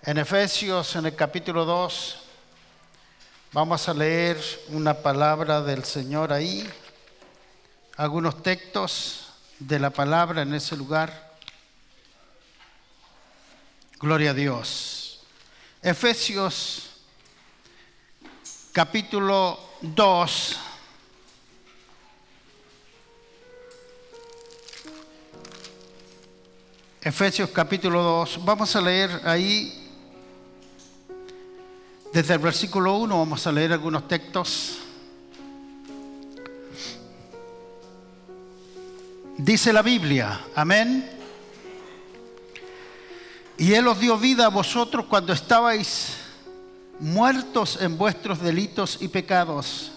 En Efesios, en el capítulo 2, vamos a leer una palabra del Señor ahí, algunos textos de la palabra en ese lugar. Gloria a Dios. Efesios, capítulo 2. Efesios capítulo 2, vamos a leer ahí desde el versículo 1, vamos a leer algunos textos. Dice la Biblia, amén. Y Él os dio vida a vosotros cuando estabais muertos en vuestros delitos y pecados,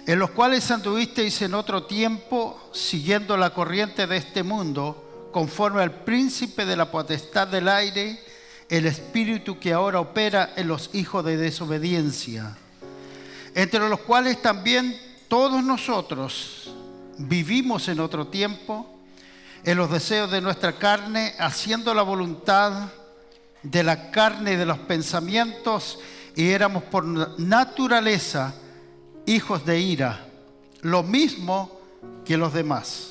en los cuales anduvisteis en otro tiempo, siguiendo la corriente de este mundo, conforme al príncipe de la potestad del aire, el espíritu que ahora opera en los hijos de desobediencia, entre los cuales también todos nosotros vivimos en otro tiempo, en los deseos de nuestra carne, haciendo la voluntad de la carne y de los pensamientos, y éramos por naturaleza hijos de ira, lo mismo que los demás.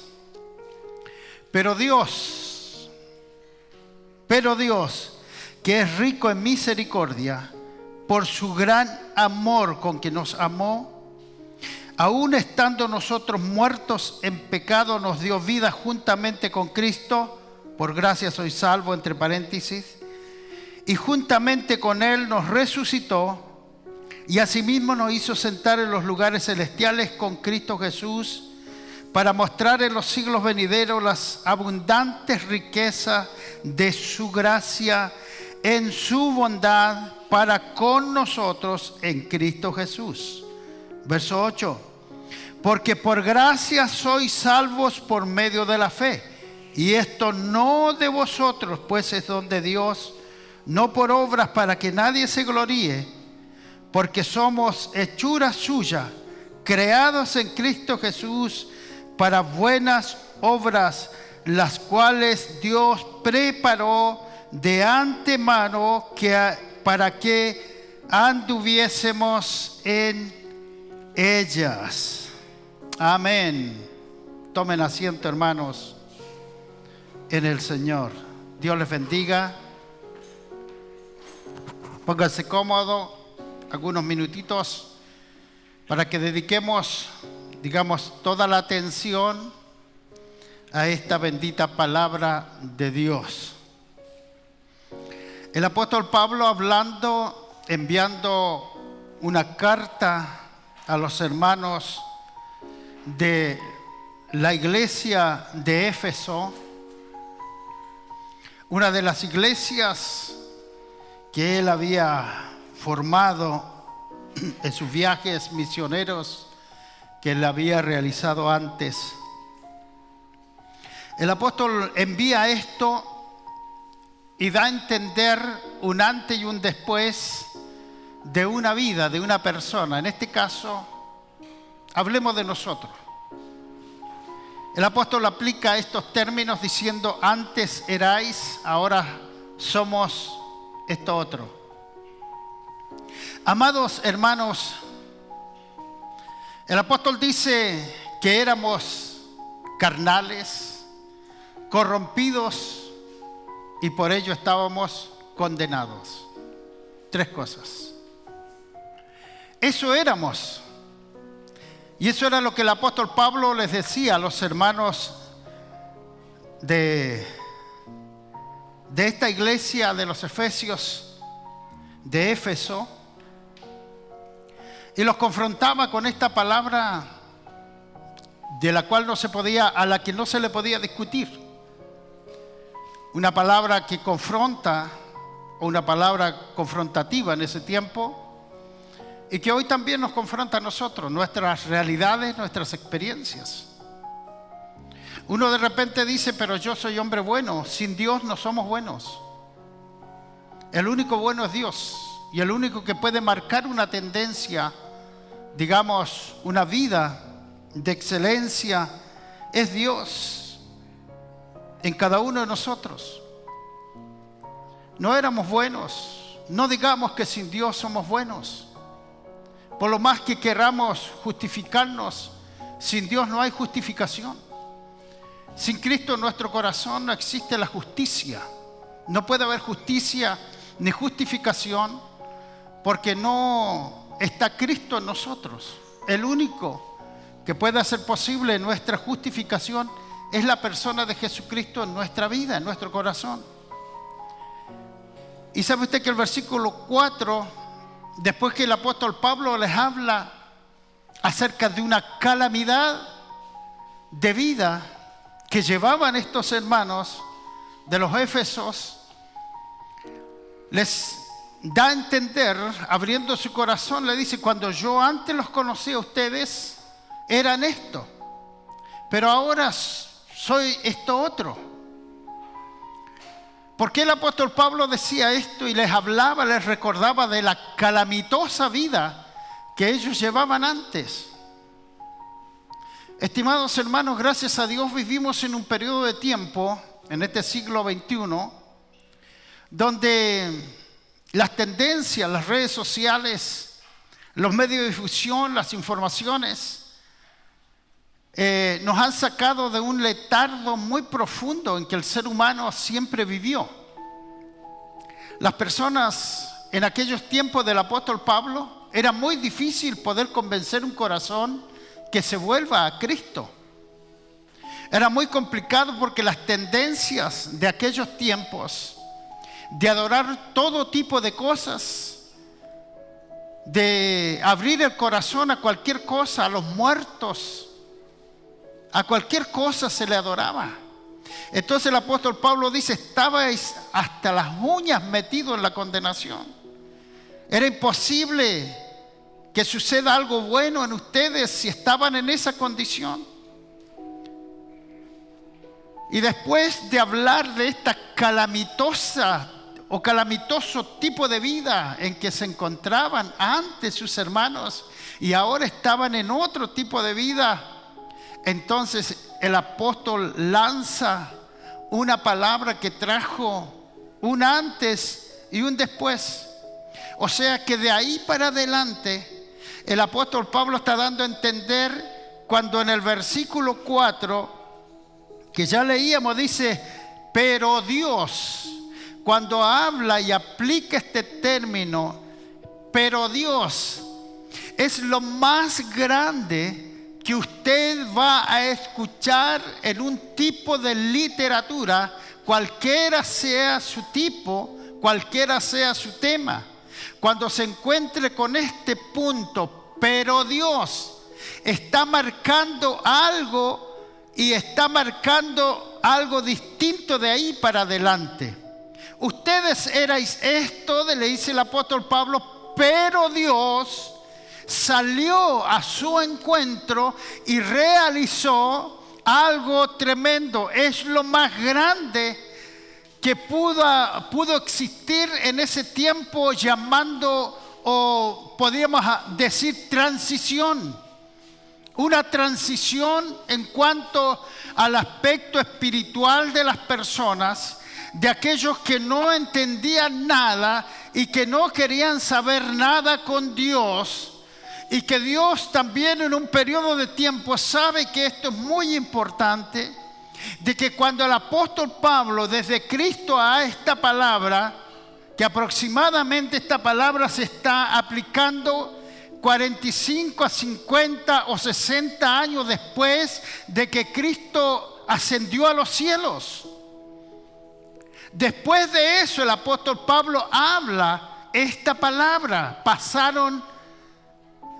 Pero Dios, que es rico en misericordia, por su gran amor con que nos amó, aun estando nosotros muertos en pecado, nos dio vida juntamente con Cristo. Por gracia sois salvos, entre paréntesis. Y juntamente con Él nos resucitó, y asimismo nos hizo sentar en los lugares celestiales con Cristo Jesús, para mostrar en los siglos venideros las abundantes riquezas de su gracia en su bondad para con nosotros en Cristo Jesús. Verso 8. Porque por gracia sois salvos por medio de la fe, y esto no de vosotros, pues es don de Dios, no por obras, para que nadie se gloríe, porque somos hechura suya, creados en Cristo Jesús para buenas obras, las cuales Dios preparó de antemano para que anduviésemos en ellas. Amén. Tomen asiento, hermanos, en el Señor. Dios les bendiga. Pónganse cómodo algunos minutitos para que dediquemos, toda la atención a esta bendita palabra de Dios. El apóstol Pablo enviando una carta a los hermanos de la iglesia de Éfeso, una de las iglesias que él había formado en sus viajes misioneros que él había realizado antes. El apóstol envía esto y da a entender un antes y un después de una vida, de una persona. En este caso, hablemos de nosotros. El apóstol aplica estos términos diciendo: antes erais, ahora somos esto otro. Amados hermanos, el apóstol dice que éramos carnales, corrompidos, y por ello estábamos condenados. Tres cosas. Eso éramos. Y eso era lo que el apóstol Pablo les decía a los hermanos de esta iglesia de los Efesios de Éfeso, y los confrontaba con esta palabra a la que no se le podía discutir. Una palabra que confronta, o una palabra confrontativa en ese tiempo, y que hoy también nos confronta a nosotros, nuestras realidades, nuestras experiencias. Uno de repente dice: pero yo soy hombre bueno, sin Dios no somos buenos. El único bueno es Dios, y el único que puede marcar una tendencia, una vida de excelencia, es Dios en cada uno de nosotros. no éramos buenos. No digamos que sin Dios somos buenos. Por lo más que queramos justificarnos, sin Dios no hay justificación. Sin Cristo en nuestro corazón no existe la justicia. No puede haber justicia ni justificación porque no está Cristo en nosotros. El único que puede hacer posible nuestra justificación es la persona de Jesucristo en nuestra vida, en nuestro corazón. Y sabe usted que el versículo 4, después que el apóstol Pablo les habla acerca de una calamidad de vida que llevaban estos hermanos de los Éfesos, les da a entender, abriendo su corazón, le dice: cuando yo antes los conocí a ustedes, eran esto, pero ahora soy esto otro. ¿Por qué el apóstol Pablo decía esto y les hablaba, les recordaba de la calamitosa vida que ellos llevaban antes? Estimados hermanos, gracias a Dios vivimos en un periodo de tiempo, en este siglo XXI, donde las tendencias, las redes sociales, los medios de difusión, las informaciones, nos han sacado de un letargo muy profundo en que el ser humano siempre vivió. Las personas en aquellos tiempos del apóstol Pablo, era muy difícil poder convencer un corazón que se vuelva a Cristo. Era muy complicado porque las tendencias de aquellos tiempos de adorar todo tipo de cosas, de abrir el corazón a cualquier cosa, a los muertos, a cualquier cosa se le adoraba. Entonces el apóstol Pablo dice: estabais hasta las uñas metidos en la condenación. Era imposible que suceda algo bueno en ustedes si estaban en esa condición. Y después de hablar de esta calamitosa o calamitoso tipo de vida en que se encontraban antes sus hermanos y ahora estaban en otro tipo de vida, entonces el apóstol lanza una palabra que trajo un antes y un después. O sea que de ahí para adelante el apóstol Pablo está dando a entender cuando en el versículo 4 que ya leíamos dice: pero Dios, cuando habla y aplica este término, pero Dios, es lo más grande que usted va a escuchar en un tipo de literatura, cualquiera sea su tipo, cualquiera sea su tema. Cuando se encuentre con este punto, pero Dios, está marcando algo y está marcando algo distinto de ahí para adelante. Ustedes erais esto, le dice el apóstol Pablo, pero Dios salió a su encuentro y realizó algo tremendo. Es lo más grande que pudo existir en ese tiempo, llamando, o podríamos decir, transición. Una transición en cuanto al aspecto espiritual de las personas, de aquellos que no entendían nada y que no querían saber nada con Dios, y que Dios también en un periodo de tiempo sabe que esto es muy importante, de que cuando el apóstol Pablo desde Cristo a esta palabra, que aproximadamente esta palabra se está aplicando 45 a 50 o 60 años después de que Cristo ascendió a los cielos. Después de eso el apóstol Pablo habla esta palabra. Pasaron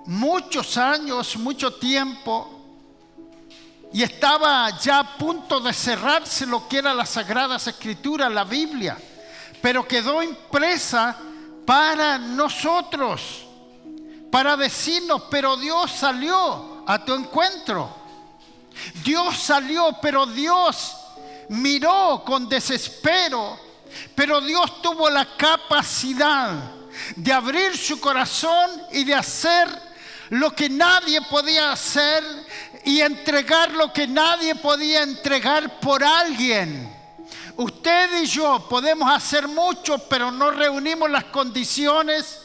muchos años, mucho tiempo, y estaba ya a punto de cerrarse lo que era las Sagradas Escrituras, la Biblia, pero quedó impresa para nosotros, para decirnos: pero Dios salió a tu encuentro. Dios salió, pero Dios miró con desespero, pero Dios tuvo la capacidad de abrir su corazón y de hacer lo que nadie podía hacer y entregar lo que nadie podía entregar por alguien. usted y yo podemos hacer mucho, pero no reunimos las condiciones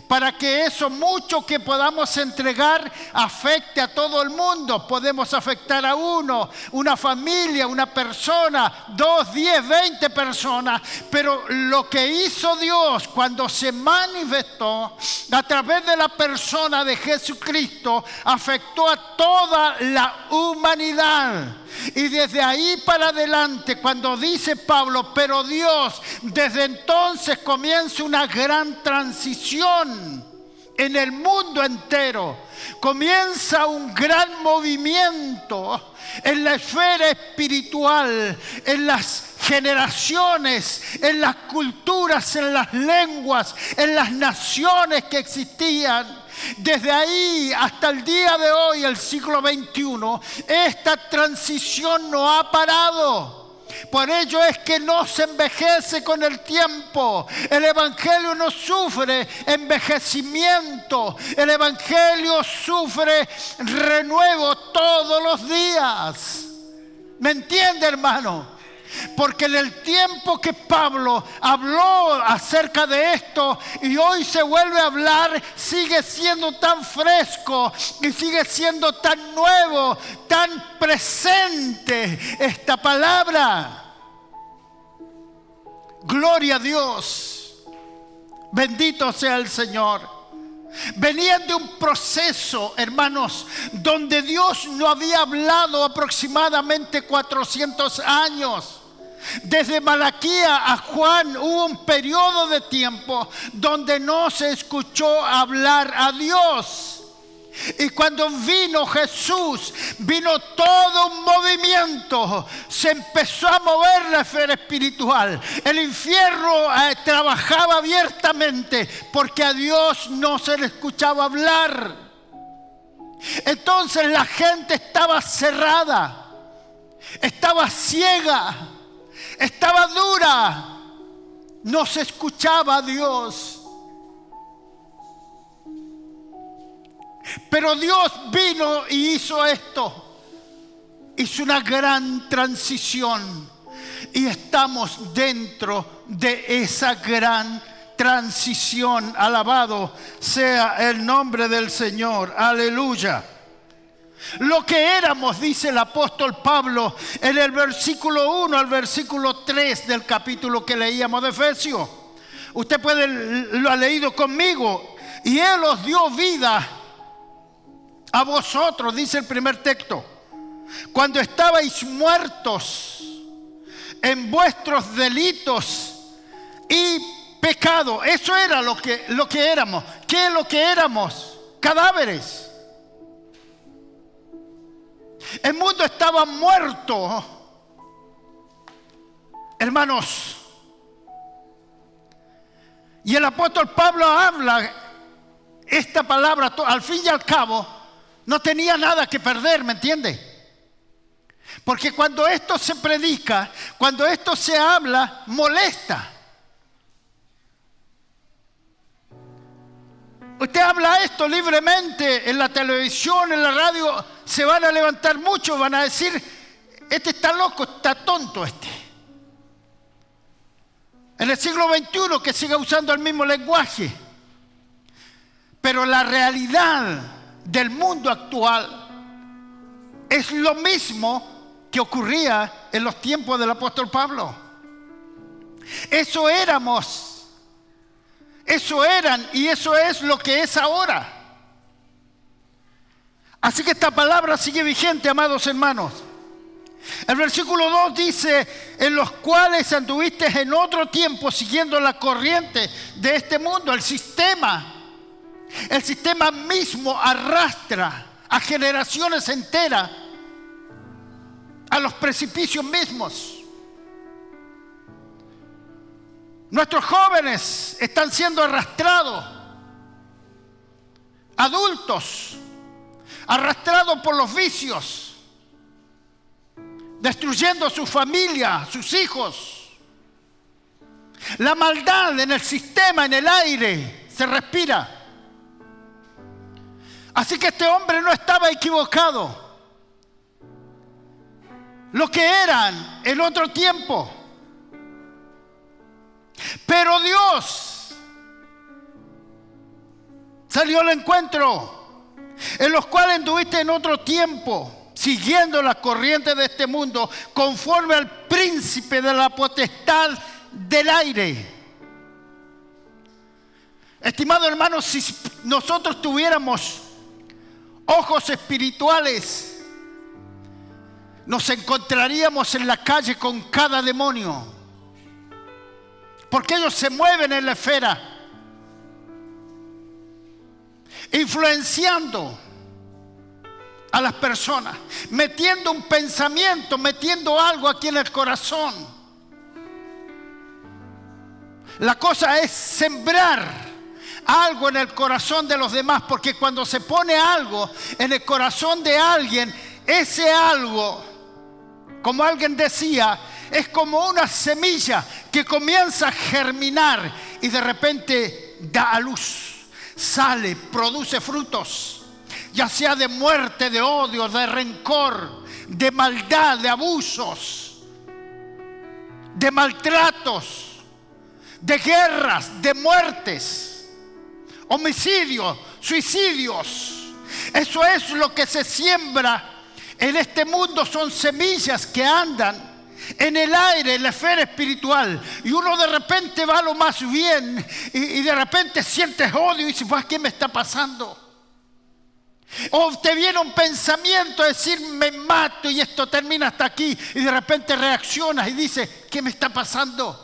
para que eso mucho que podamos entregar afecte a todo el mundo. Podemos afectar a uno, una familia, una persona, 2, 10, 20 personas. Pero lo que hizo Dios cuando se manifestó a través de la persona de Jesucristo afectó a toda la humanidad. Y desde ahí para adelante, cuando dice Pablo, pero Dios desde entonces comienza una gran transición en el mundo entero. Comienza un gran movimiento en la esfera espiritual, en las generaciones, en las culturas, en las lenguas, en las naciones que existían. Desde ahí hasta el día de hoy, el siglo XXI, esta transición no ha parado. Por ello es que no se envejece con el tiempo. El Evangelio no sufre envejecimiento. El Evangelio sufre renuevo todos los días. ¿Me entiende, hermano? Porque en el tiempo que Pablo habló acerca de esto y hoy se vuelve a hablar, sigue siendo tan fresco y sigue siendo tan nuevo, tan presente esta palabra. Gloria a Dios. Bendito sea el Señor. Venían de un proceso, hermanos, donde Dios no había hablado aproximadamente 400 años. Desde Malaquías a Juan hubo un periodo de tiempo donde no se escuchó hablar a Dios. Y cuando vino Jesús, vino todo un movimiento. Se empezó a mover la esfera espiritual. El infierno trabajaba abiertamente porque a Dios no se le escuchaba hablar. Entonces la gente estaba cerrada, estaba ciega, estaba dura. No se escuchaba a Dios. Pero Dios vino y hizo esto. Hizo una gran transición. Y estamos dentro de esa gran transición. Alabado sea el nombre del Señor. Aleluya. Lo que éramos, dice el apóstol Pablo en el versículo 1 al versículo 3 del capítulo que leíamos de Efesios. Usted lo ha leído conmigo. Y Él os dio vida a vosotros, dice el primer texto, cuando estabais muertos en vuestros delitos y pecados. Eso era lo que éramos. ¿Qué es lo que éramos? Cadáveres. El mundo estaba muerto, hermanos. Y el apóstol Pablo habla esta palabra, al fin y al cabo, no tenía nada que perder, ¿me entiende? Porque cuando esto se predica, cuando esto se habla, molesta. Usted habla esto libremente en la televisión, en la radio, se van a levantar muchos, van a decir, este está loco, está tonto este. En el siglo XXI que siga usando el mismo lenguaje. Pero la realidad del mundo actual es lo mismo que ocurría en los tiempos del apóstol Pablo. Eso éramos, eso eran y eso es lo que es ahora. Así que esta palabra sigue vigente, amados hermanos. El versículo 2 dice, en los cuales anduviste en otro tiempo siguiendo la corriente de este mundo, el sistema. El sistema mismo arrastra a generaciones enteras a los precipicios mismos. Nuestros jóvenes están siendo arrastrados, adultos, arrastrados por los vicios, destruyendo su familia, sus hijos. La maldad en el sistema, en el aire, se respira. Así que este hombre no estaba equivocado. Lo que eran en otro tiempo, Pero Dios salió al encuentro, en los cuales anduviste en otro tiempo, siguiendo la corriente de este mundo, conforme al príncipe de la potestad del aire. Estimado hermano, si nosotros tuviéramos ojos espirituales, nos encontraríamos en la calle con cada demonio, porque ellos se mueven en la esfera, influenciando a las personas, metiendo un pensamiento, metiendo algo aquí en el corazón. La cosa es sembrar algo en el corazón de los demás, porque cuando se pone algo en el corazón de alguien, ese algo, como alguien decía, es como una semilla que comienza a germinar y de repente da a luz, sale, produce frutos, ya sea de muerte, de odio, de rencor, de maldad, de abusos, de maltratos, de guerras, de muertes, homicidios, suicidios. Eso es lo que se siembra en este mundo. Son semillas que andan en el aire, en la esfera espiritual, y uno de repente va a lo más bien y de repente sientes odio y dices, ¿qué me está pasando? O te viene un pensamiento de decir, me mato y esto termina hasta aquí, y de repente reaccionas y dices, ¿qué me está pasando?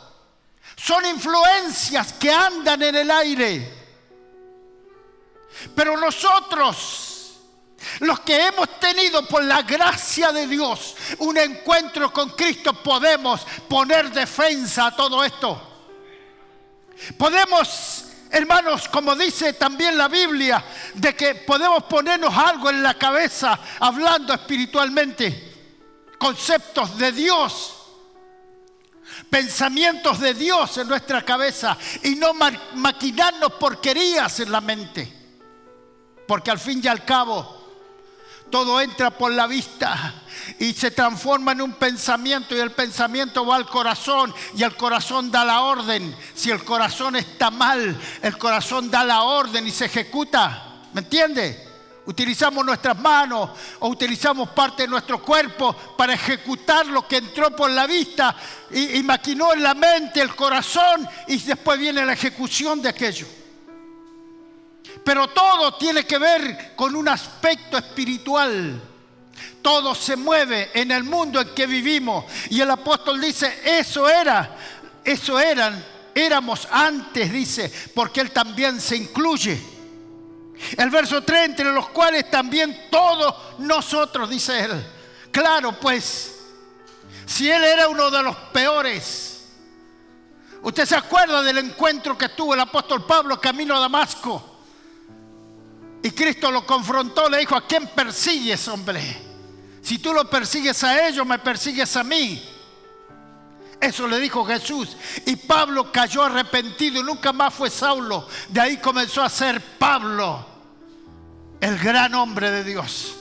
Son influencias que andan en el aire. Pero nosotros, los que hemos tenido por la gracia de Dios un encuentro con Cristo, podemos poner defensa a todo esto. Podemos, hermanos, como dice también la Biblia, de que podemos ponernos algo en la cabeza hablando espiritualmente, conceptos de Dios, pensamientos de Dios en nuestra cabeza, y no maquinarnos porquerías en la mente, porque al fin y al cabo todo entra por la vista y se transforma en un pensamiento, y el pensamiento va al corazón y el corazón da la orden. Si el corazón está mal, el corazón da la orden y se ejecuta. ¿Me entiende? Utilizamos nuestras manos o utilizamos parte de nuestro cuerpo para ejecutar lo que entró por la vista y maquinó en la mente, el corazón, y después viene la ejecución de aquello. Pero todo tiene que ver con un aspecto espiritual. Todo se mueve en el mundo en que vivimos. Y el apóstol dice, éramos antes, dice, porque él también se incluye. El verso 3, entre los cuales también todos nosotros, dice él. Claro, pues, si él era uno de los peores. Usted se acuerda del encuentro que tuvo el apóstol Pablo camino a Damasco. Y Cristo lo confrontó, le dijo, ¿a quién persigues, hombre? Si tú lo persigues a ellos, me persigues a mí. Eso le dijo Jesús. Y Pablo cayó arrepentido y nunca más fue Saulo. De ahí comenzó a ser Pablo, el gran hombre de Dios.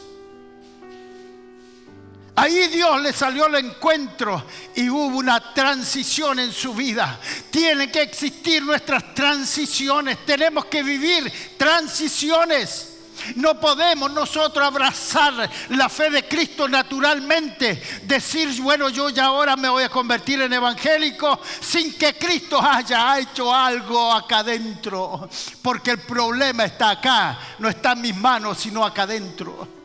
Ahí Dios le salió al encuentro y hubo una transición en su vida. Tienen que existir nuestras transiciones. Tenemos que vivir transiciones. No podemos nosotros abrazar la fe de Cristo naturalmente. Decir, bueno, yo ya ahora me voy a convertir en evangélico sin que Cristo haya hecho algo acá adentro. Porque el problema está acá, no está en mis manos, sino acá adentro.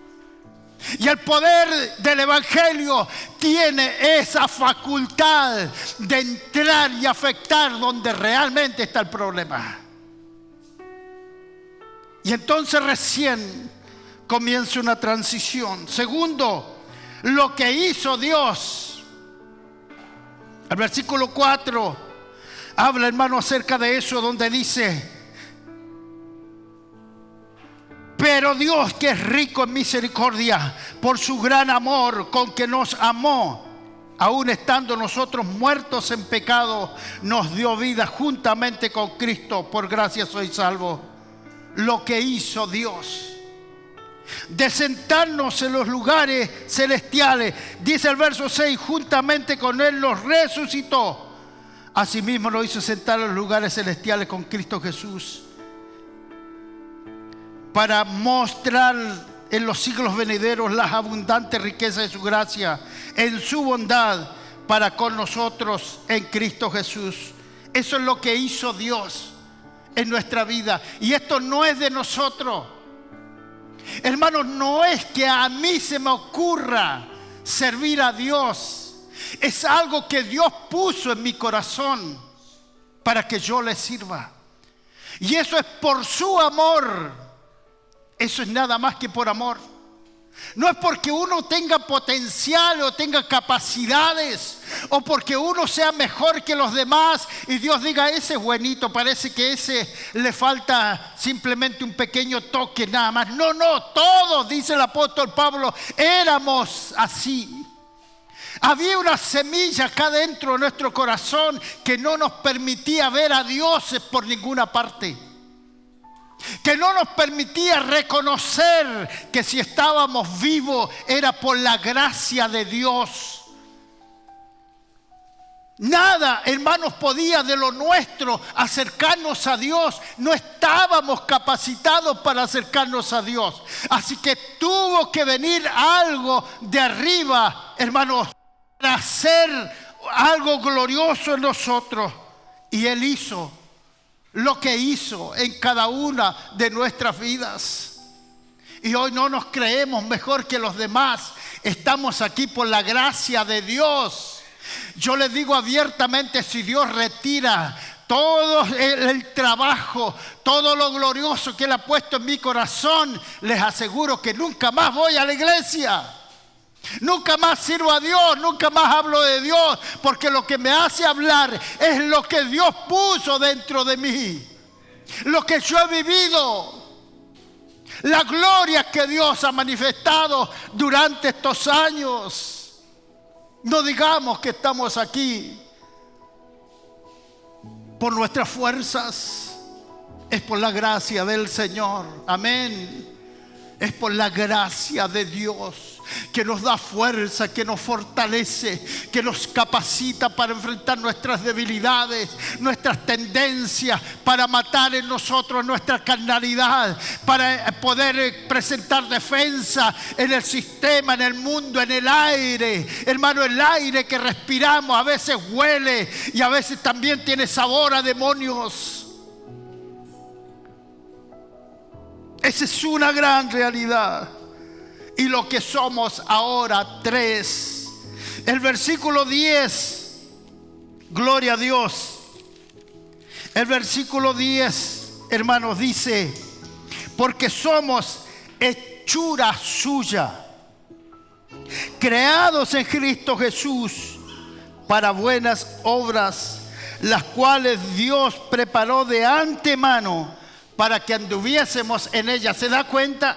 Y el poder del evangelio tiene esa facultad de entrar y afectar donde realmente está el problema. Y entonces recién comienza una transición. Segundo, lo que hizo Dios. El versículo 4 habla, hermano, acerca de eso, donde dice: pero Dios, que es rico en misericordia, por su gran amor con que nos amó, aun estando nosotros muertos en pecado, nos dio vida juntamente con Cristo. Por gracia soy salvo. Lo que hizo Dios, de sentarnos en los lugares celestiales, dice el verso 6, juntamente con Él nos resucitó, Asimismo nos hizo sentar en los lugares celestiales con Cristo Jesús, para mostrar en los siglos venideros las abundantes riquezas de su gracia, en su bondad para con nosotros en Cristo Jesús. Eso es lo que hizo Dios en nuestra vida. Y esto no es de nosotros. Hermanos, no es que a mí se me ocurra servir a Dios. Es algo que Dios puso en mi corazón para que yo le sirva. Y eso es por su amor. Eso es nada más que por amor. No es porque uno tenga potencial o tenga capacidades, o porque uno sea mejor que los demás y Dios diga: ese es buenito, parece que ese le falta simplemente un pequeño toque nada más. No, todos, dice el apóstol Pablo, éramos así. Había una semilla acá dentro de nuestro corazón que no nos permitía ver a Dios por ninguna parte, que no nos permitía reconocer que si estábamos vivos era por la gracia de Dios. Nada, hermanos, podía de lo nuestro acercarnos a Dios. No estábamos capacitados para acercarnos a Dios. Así que tuvo que venir algo de arriba, hermanos, para hacer algo glorioso en nosotros. Y Él hizo lo que hizo en cada una de nuestras vidas. Y hoy no nos creemos mejor que los demás. Estamos aquí por la gracia de Dios. Yo les digo abiertamente, si Dios retira todo el trabajo, todo lo glorioso que Él ha puesto en mi corazón, les aseguro que nunca más voy a la iglesia. Nunca más sirvo a Dios, nunca más hablo de Dios, porque lo que me hace hablar es lo que Dios puso dentro de mí, lo que yo he vivido, la gloria que Dios ha manifestado durante estos años. No digamos que estamos aquí por nuestras fuerzas, es por la gracia del Señor. Amén. Es por la gracia de Dios que nos da fuerza, que nos fortalece, que nos capacita para enfrentar nuestras debilidades, nuestras tendencias, para matar en nosotros nuestra carnalidad, para poder presentar defensa en el sistema, en el mundo, en el aire. Hermano, el aire que respiramos a veces huele y a veces también tiene sabor a demonios. Esa es una gran realidad. Y lo que somos ahora, 3. El versículo 10, gloria a Dios. El versículo 10, hermanos, dice: porque somos hechura suya, creados en Cristo Jesús para buenas obras, las cuales Dios preparó de antemano para que anduviésemos en ellas. ¿Se da cuenta?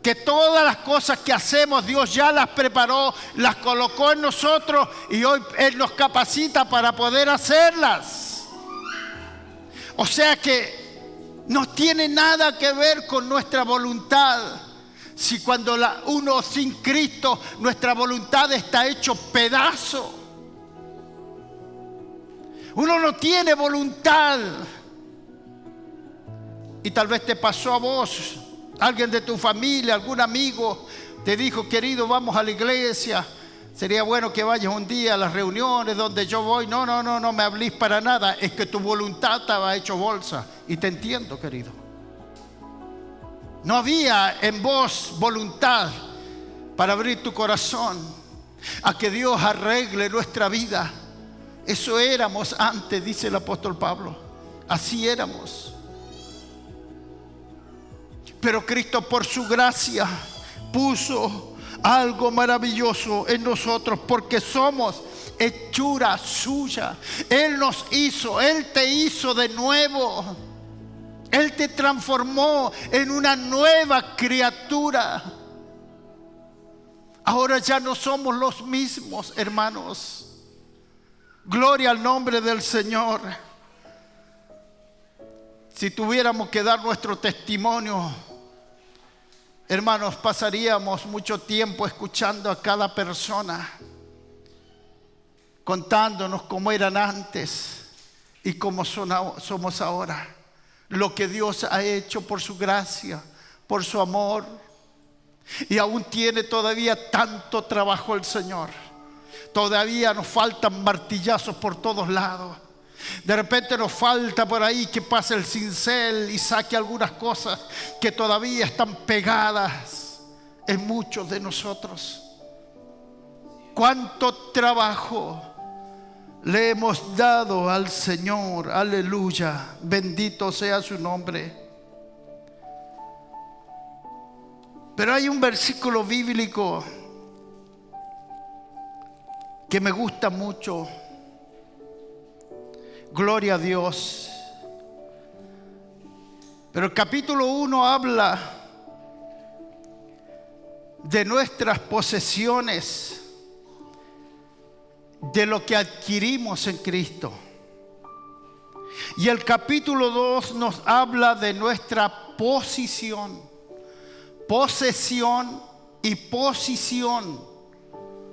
Que todas las cosas que hacemos Dios ya las preparó, las colocó en nosotros y hoy Él nos capacita para poder hacerlas. O sea que no tiene nada que ver con nuestra voluntad. Si cuando uno sin Cristo, nuestra voluntad está hecho pedazo. Uno no tiene voluntad. Y tal vez te pasó a vos. Alguien de tu familia, algún amigo te dijo: querido, vamos a la iglesia, sería bueno que vayas un día a las reuniones donde yo voy. No me hablís para nada, es que tu voluntad estaba hecho bolsa. Y te entiendo, querido. No había en vos voluntad para abrir tu corazón a que Dios arregle nuestra vida. Eso éramos antes, dice el apóstol Pablo. Así éramos. Pero Cristo, por su gracia, puso algo maravilloso en nosotros, porque somos hechura suya. Él nos hizo, Él te hizo de nuevo. Él te transformó en una nueva criatura. Ahora ya no somos los mismos, hermanos. Gloria al nombre del Señor. Si tuviéramos que dar nuestro testimonio, hermanos, pasaríamos mucho tiempo escuchando a cada persona. contándonos cómo eran antes y cómo somos ahora. Lo que Dios ha hecho por su gracia, por su amor. Y aún tiene todavía tanto trabajo el Señor. Todavía nos faltan martillazos por todos lados. De repente nos falta por ahí que pase el cincel y saque algunas cosas que todavía están pegadas en muchos de nosotros. Cuánto trabajo le hemos dado al Señor. Aleluya, bendito sea su nombre. Pero hay un versículo bíblico que me gusta mucho. Gloria a Dios. Pero el capítulo 1 habla de nuestras posesiones, de lo que adquirimos en Cristo. Y el capítulo 2 nos habla de nuestra posición. Posesión y posición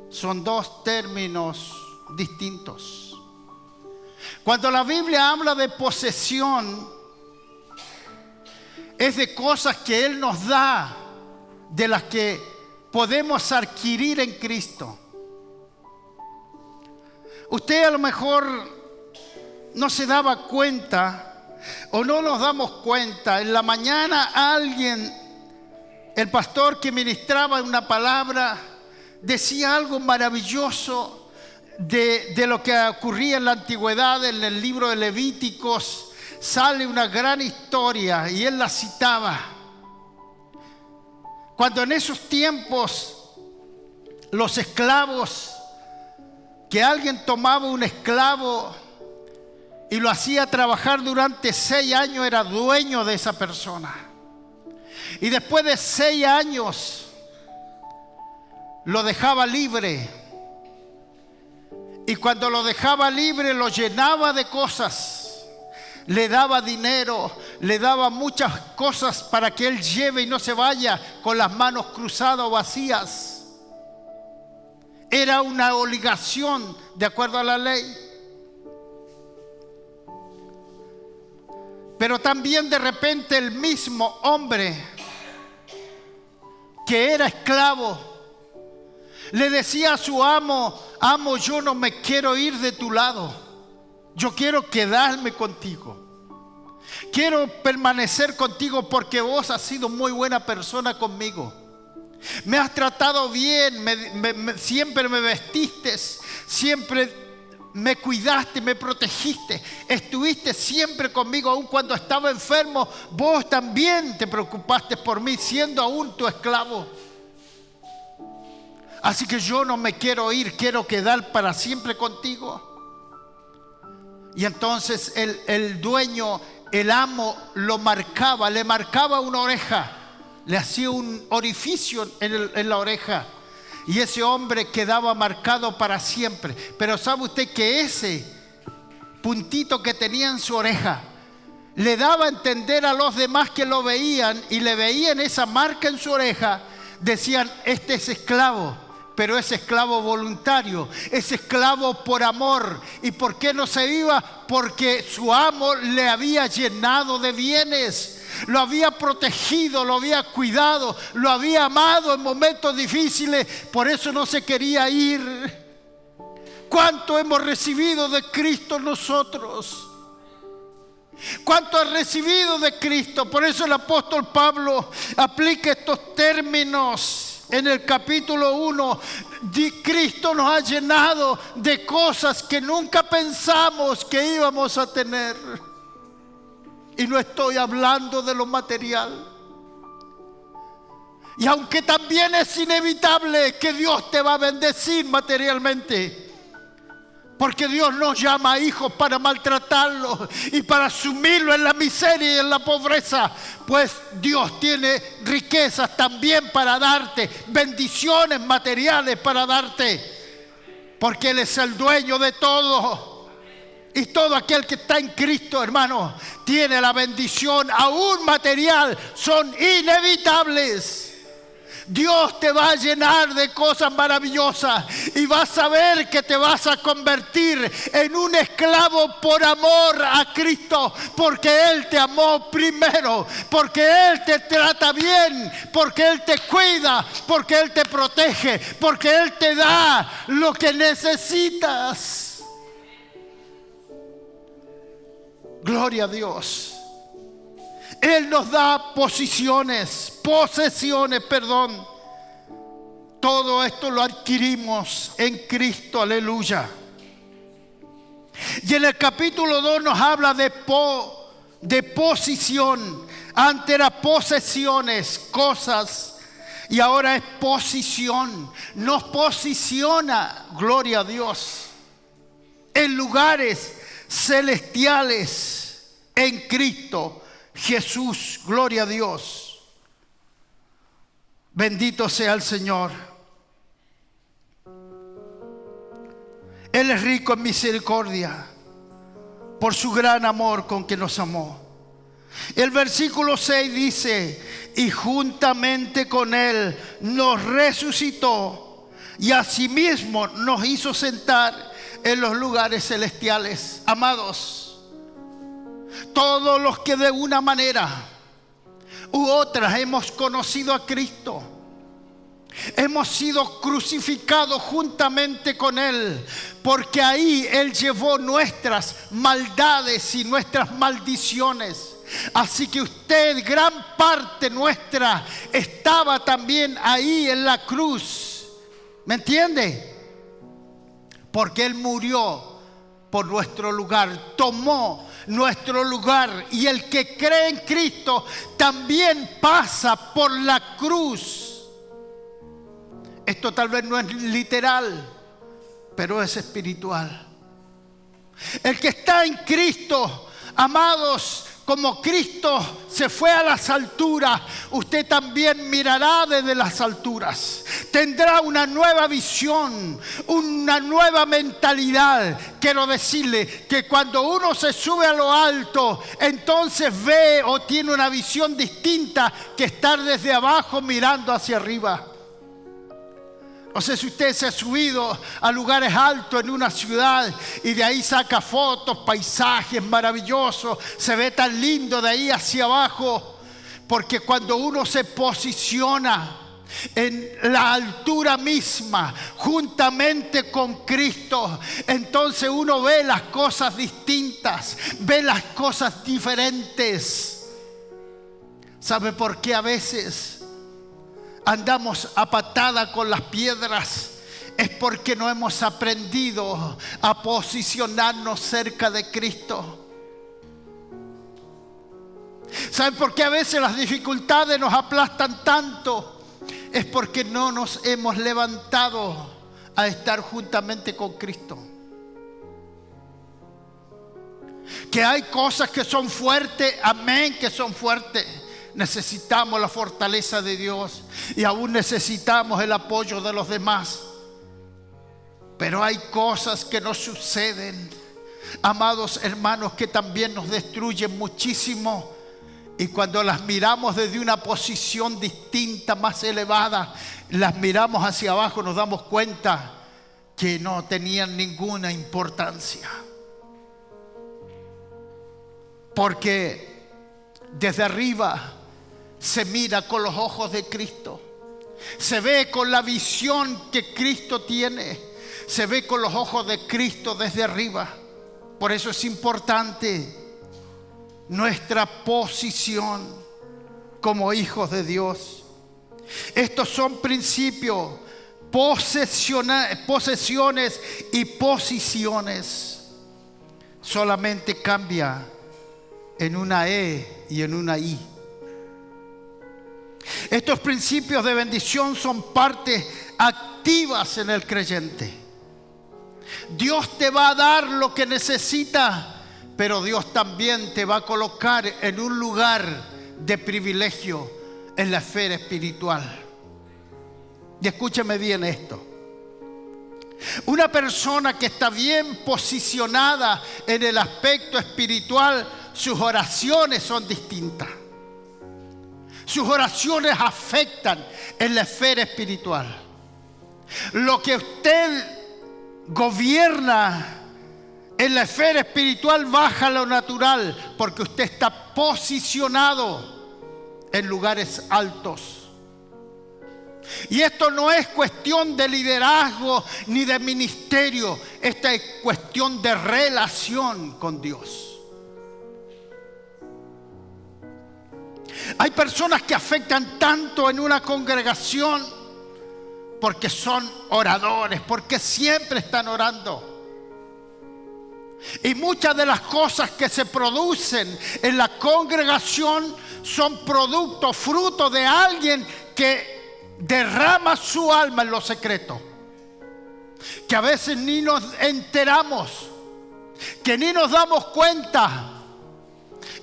son dos términos distintos. Cuando la Biblia habla de posesión, es de cosas que Él nos da, de las que podemos adquirir en Cristo. Usted a lo mejor no se daba cuenta, o no nos damos cuenta. En la mañana alguien, el pastor que ministraba una palabra, decía algo maravilloso de lo que ocurría en la antigüedad. En el libro de Levíticos sale una gran historia y él la citaba. Cuando en esos tiempos los esclavos, que alguien tomaba un esclavo y lo hacía trabajar durante 6 años, era dueño de esa persona. Y después de 6 años lo dejaba libre. Y cuando lo dejaba libre, lo llenaba de cosas. Le daba dinero, le daba muchas cosas para que él lleve y no se vaya con las manos cruzadas o vacías. Era una obligación de acuerdo a la ley. Pero también de repente el mismo hombre que era esclavo le decía a su amo: amo, yo no me quiero ir de tu lado, yo quiero quedarme contigo, quiero permanecer contigo porque vos has sido muy buena persona conmigo, me has tratado bien, siempre me vestiste, siempre me cuidaste, me protegiste, estuviste siempre conmigo. Aun cuando estaba enfermo, vos también te preocupaste por mí, siendo aún tu esclavo. Así que yo no me quiero ir, quiero quedar para siempre contigo. Y entonces el dueño, el amo, lo marcaba, le marcaba una oreja, le hacía un orificio en la oreja. Y ese hombre quedaba marcado para siempre. Pero ¿sabe usted que ese puntito que tenía en su oreja le daba a entender a los demás que lo veían y le veían esa marca en su oreja? Decían: este es esclavo, pero es esclavo voluntario, es esclavo por amor. ¿Y por qué no se iba? Porque su amo le había llenado de bienes, lo había protegido, lo había cuidado, lo había amado en momentos difíciles. Por eso no se quería ir. ¿Cuánto hemos recibido de Cristo nosotros? ¿Cuánto has recibido de Cristo? Por eso el apóstol Pablo aplica estos términos. En el capítulo 1, Cristo nos ha llenado de cosas que nunca pensamos que íbamos a tener. Y no estoy hablando de lo material. Y aunque también es inevitable que Dios te va a bendecir materialmente, porque Dios nos llama hijos para maltratarlos y para sumirlos en la miseria y en la pobreza, pues Dios tiene riquezas también para darte, bendiciones materiales para darte, porque Él es el dueño de todo. Y todo aquel que está en Cristo, hermano, tiene la bendición aún material, son inevitables. Dios te va a llenar de cosas maravillosas y vas a ver que te vas a convertir en un esclavo por amor a Cristo, porque Él te amó primero, porque Él te trata bien, porque Él te cuida, porque Él te protege, porque Él te da lo que necesitas. Gloria a Dios. Él nos da posesiones. Todo esto lo adquirimos en Cristo, aleluya. Y en el capítulo 2 nos habla de posición. Antes era posesiones, cosas, y ahora es posición. Nos posiciona, gloria a Dios, en lugares celestiales en Cristo Jesús, gloria a Dios. Bendito sea el Señor. Él es rico en misericordia por su gran amor con que nos amó. El versículo 6 dice: y juntamente con Él nos resucitó y asimismo nos hizo sentar en los lugares celestiales. Amados, todos los que de una manera u otra hemos conocido a Cristo, hemos sido crucificados juntamente con Él, porque ahí Él llevó nuestras maldades y nuestras maldiciones. Así que usted, gran parte nuestra, estaba también ahí en la cruz. ¿Me entiende? Porque Él murió por nuestro lugar, tomó nuestro lugar, y el que cree en Cristo también pasa por la cruz. Esto tal vez no es literal, pero es espiritual. El que está en Cristo, amados, como Cristo se fue a las alturas, usted también mirará desde las alturas. Tendrá una nueva visión, una nueva mentalidad. Quiero decirle que cuando uno se sube a lo alto, entonces ve o tiene una visión distinta que estar desde abajo mirando hacia arriba. No sé si usted se ha subido a lugares altos en una ciudad y de ahí saca fotos, paisajes maravillosos. Se ve tan lindo de ahí hacia abajo. Porque cuando uno se posiciona en la altura misma, juntamente con Cristo, entonces uno ve las cosas distintas, ve las cosas diferentes. ¿Sabe por qué a veces andamos a patada con las piedras? Es porque no hemos aprendido a posicionarnos cerca de Cristo. ¿Saben por qué a veces las dificultades nos aplastan tanto? Es porque no nos hemos levantado a estar juntamente con Cristo. Que hay cosas que son fuertes, amén, que son fuertes. Necesitamos la fortaleza de Dios y aún necesitamos el apoyo de los demás. Pero hay cosas que nos suceden, amados hermanos, que también nos destruyen muchísimo. Y cuando las miramos desde una posición distinta, más elevada, las miramos hacia abajo, nos damos cuenta que no tenían ninguna importancia. Porque desde arriba se mira con los ojos de Cristo. Se ve con la visión que Cristo tiene. Se ve con los ojos de Cristo desde arriba. Por eso es importante nuestra posición como hijos de Dios. Estos son principios, posesiones y posiciones. Solamente cambia en una E y en una I. Estos principios de bendición son partes activas en el creyente. Dios te va a dar lo que necesitas, pero Dios también te va a colocar en un lugar de privilegio en la esfera espiritual. Y escúchame bien esto. Una persona que está bien posicionada en el aspecto espiritual, sus oraciones son distintas. Sus oraciones afectan en la esfera espiritual. Lo que usted gobierna en la esfera espiritual baja a lo natural, porque usted está posicionado en lugares altos. Y esto no es cuestión de liderazgo ni de ministerio. Esta es cuestión de relación con Dios. Hay personas que afectan tanto en una congregación porque son oradores, porque siempre están orando. Y muchas de las cosas que se producen en la congregación son producto, fruto de alguien que derrama su alma en lo secreto, que a veces ni nos enteramos, que ni nos damos cuenta,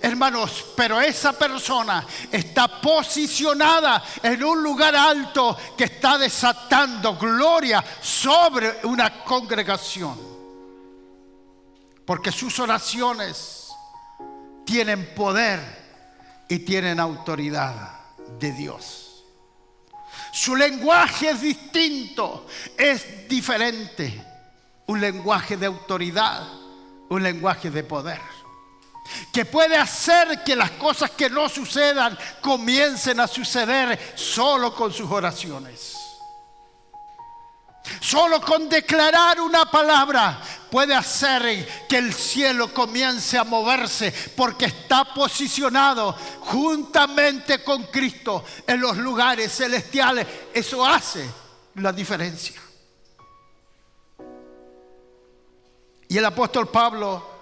hermanos, pero esa persona está posicionada en un lugar alto que está desatando gloria sobre una congregación, porque sus oraciones tienen poder y tienen autoridad de Dios. Su lenguaje es distinto, es diferente. Un lenguaje de autoridad, un lenguaje de poder, que puede hacer que las cosas que no sucedan comiencen a suceder solo con sus oraciones. Solo con declarar una palabra puede hacer que el cielo comience a moverse, porque está posicionado juntamente con Cristo en los lugares celestiales. Eso hace la diferencia. Y el apóstol Pablo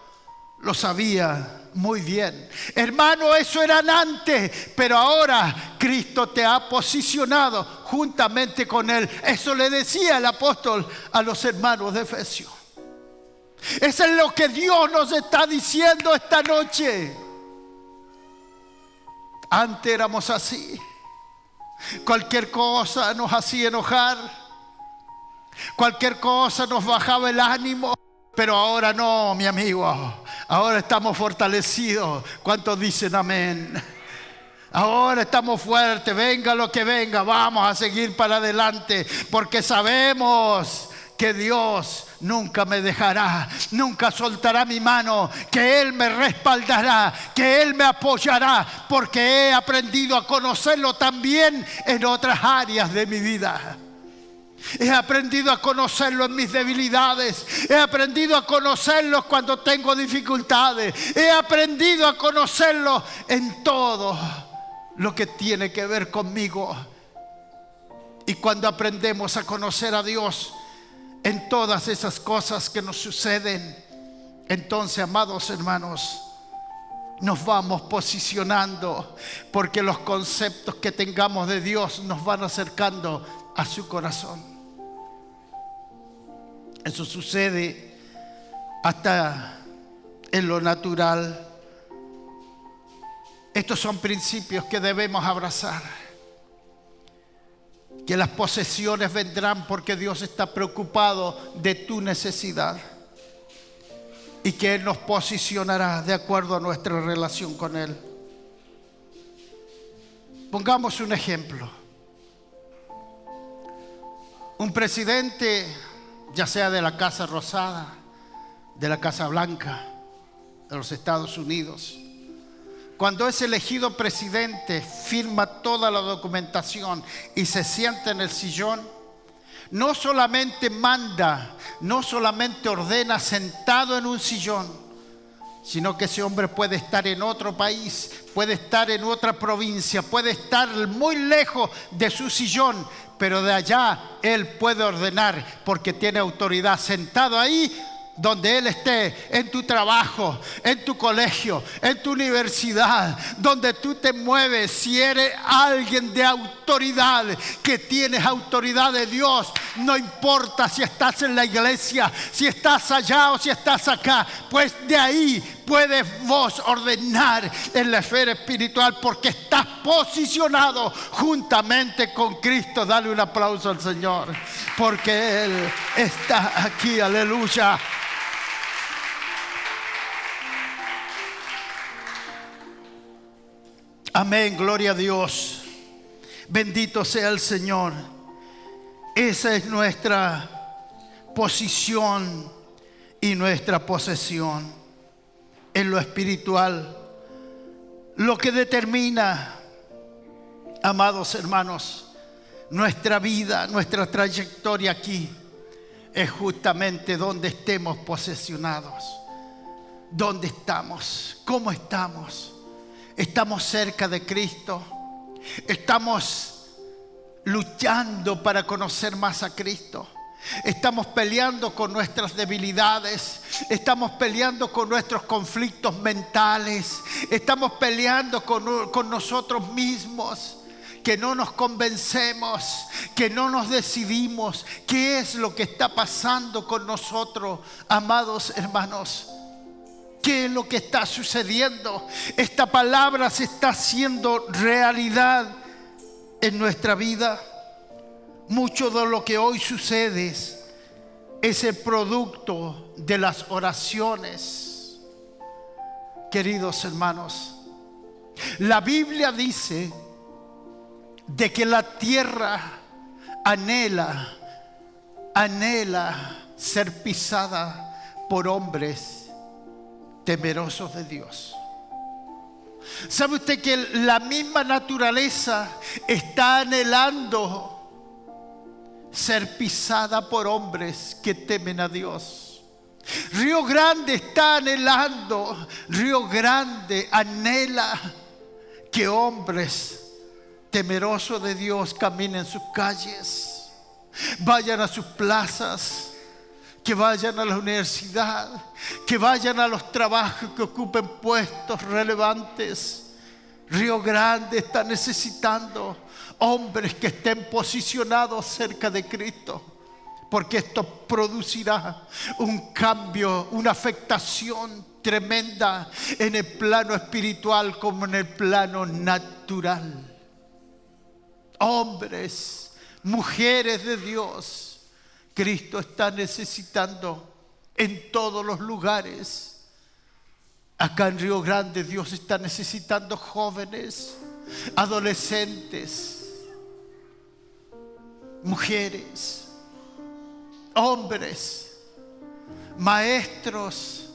lo sabía muy bien. Hermano, eso eran antes, pero ahora Cristo te ha posicionado juntamente con Él. Eso le decía el apóstol a los hermanos de Efesios. Eso es lo que Dios nos está diciendo esta noche. Antes éramos así. Cualquier cosa nos hacía enojar. Cualquier cosa nos bajaba el ánimo. Pero ahora no, mi amigo. Ahora estamos fortalecidos. ¿Cuántos dicen amén? Ahora estamos fuertes. Venga lo que venga, vamos a seguir para adelante, porque sabemos que Dios nunca me dejará, nunca soltará mi mano, que Él me respaldará, que Él me apoyará, porque he aprendido a conocerlo también en otras áreas de mi vida. He aprendido a conocerlo en mis debilidades. He aprendido a conocerlo cuando tengo dificultades. He aprendido a conocerlo en todo lo que tiene que ver conmigo. Y cuando aprendemos a conocer a Dios en todas esas cosas que nos suceden, entonces, amados hermanos, nos vamos posicionando, porque los conceptos que tengamos de Dios nos van acercando a su corazón. Eso sucede hasta en lo natural. Estos son principios que debemos abrazar. Que las posesiones vendrán porque Dios está preocupado de tu necesidad. Y que Él nos posicionará de acuerdo a nuestra relación con Él. Pongamos un ejemplo. Un presidente, ya sea de la Casa Rosada, de la Casa Blanca, de los Estados Unidos, cuando es elegido presidente, firma toda la documentación y se sienta en el sillón, no solamente manda, no solamente ordena sentado en un sillón, sino que ese hombre puede estar en otro país, puede estar en otra provincia, puede estar muy lejos de su sillón, pero de allá Él puede ordenar, porque tiene autoridad, sentado ahí donde Él esté, en tu trabajo, en tu colegio, en tu universidad, donde tú te mueves. Si eres alguien de autoridad, que tienes autoridad de Dios, no importa si estás en la iglesia, si estás allá o si estás acá, pues de ahí puedes vos ordenar en la esfera espiritual, porque estás posicionado juntamente con Cristo. Dale un aplauso al Señor, porque Él está aquí, aleluya. Amén, gloria a Dios. Bendito sea el Señor. Esa es nuestra posición y nuestra posesión en lo espiritual. Lo que determina, amados hermanos, nuestra vida, nuestra trayectoria aquí, es justamente donde estemos posesionados. ¿Dónde estamos? ¿Cómo estamos? ¿Estamos cerca de Cristo? ¿Estamos luchando para conocer más a Cristo? ¿Estamos peleando con nuestras debilidades? ¿Estamos peleando con nuestros conflictos mentales? ¿Estamos peleando con nosotros mismos? Que no nos convencemos, que no nos decidimos. ¿Qué es lo que está pasando con nosotros, amados hermanos? ¿Qué es lo que está sucediendo? Esta palabra se está haciendo realidad en nuestra vida. Mucho de lo que hoy sucede es el producto de las oraciones. Queridos hermanos, la Biblia dice de que la tierra anhela ser pisada por hombres temerosos de Dios. ¿Sabe usted que la misma naturaleza está anhelando ser pisada por hombres que temen a Dios? Río Grande está anhelando, Río Grande anhela que hombres temerosos de Dios caminen sus calles, vayan a sus plazas, que vayan a la universidad, que vayan a los trabajos, que ocupen puestos relevantes. Río Grande está necesitando hombres que estén posicionados cerca de Cristo, porque esto producirá un cambio, una afectación tremenda en el plano espiritual como en el plano natural. Hombres, mujeres de Dios, Cristo está necesitando en todos los lugares. Acá en Río Grande Dios está necesitando jóvenes, adolescentes, mujeres, hombres, maestros.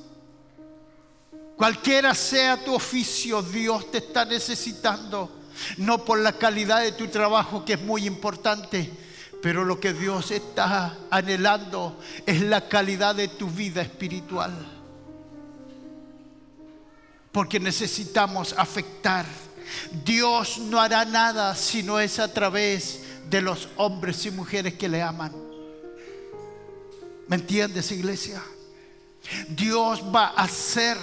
Cualquiera sea tu oficio, Dios te está necesitando. No por la calidad de tu trabajo, que es muy importante, pero lo que Dios está anhelando es la calidad de tu vida espiritual. Porque necesitamos afectar. Dios no hará nada si no es a través de los hombres y mujeres que le aman. ¿Me entiendes, iglesia? Dios va a hacer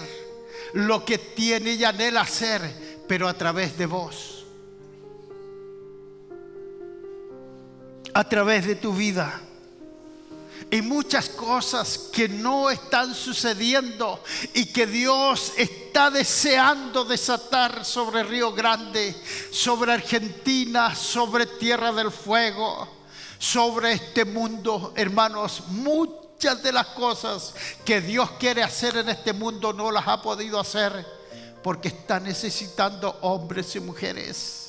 lo que tiene y anhela hacer, pero a través de vos. A través de tu vida. Y muchas cosas que no están sucediendo y que Dios está deseando desatar sobre Río Grande, sobre Argentina, sobre Tierra del Fuego, sobre este mundo, hermanos. Muchas de las cosas que Dios quiere hacer en este mundo no las ha podido hacer porque está necesitando hombres y mujeres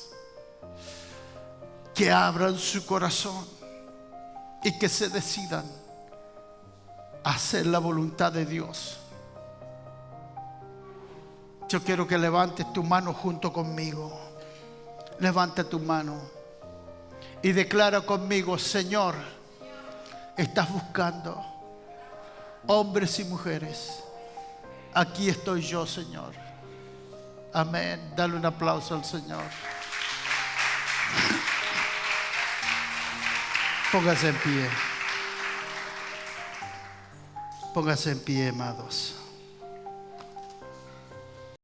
que abran su corazón y que se decidan a hacer la voluntad de Dios. Yo quiero que levantes tu mano junto conmigo. Levanta tu mano y declara conmigo: Señor, estás buscando hombres y mujeres. Aquí estoy yo, Señor. Amén. Dale un aplauso al Señor. Póngase en pie. Póngase en pie, amados.